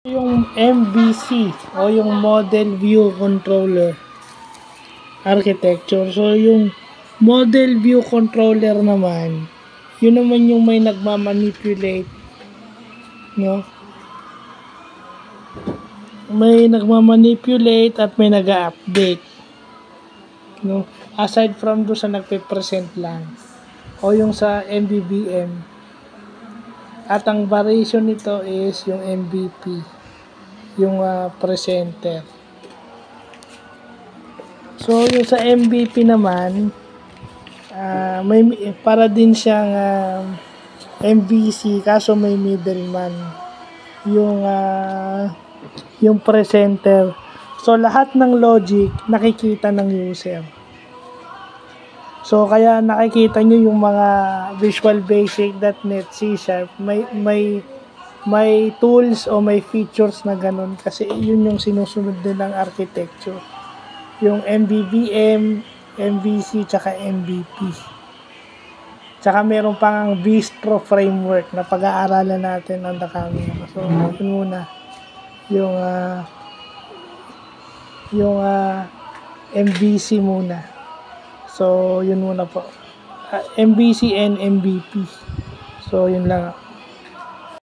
Yung MVC o yung Model View Controller architecture. So yung Model View Controller naman, yun naman yung may nagmamanipulate, no? May nagmamanipulate at may nag-update, no? Aside from do sa nagpe-present lang o yung sa MVVM. At ang variation nito is yung MVP, yung presenter. So yung sa MVP naman, may para din siyang MVC kaso may middleman, yung presenter. So lahat ng logic nakikita ng user. So kaya nakikita nyo yung mga Visual Basic.NET C# may tools o may features na ganun kasi yun yung sinusunod din ng architecture. Yung MVVM, MVC, tsaka MVP. Tsaka meron pang Vistro framework na pag-aaralan natin on the camera. So, yun muna. Yung MVC muna. So, yun muna po. MVC and MVP. So, yun lang.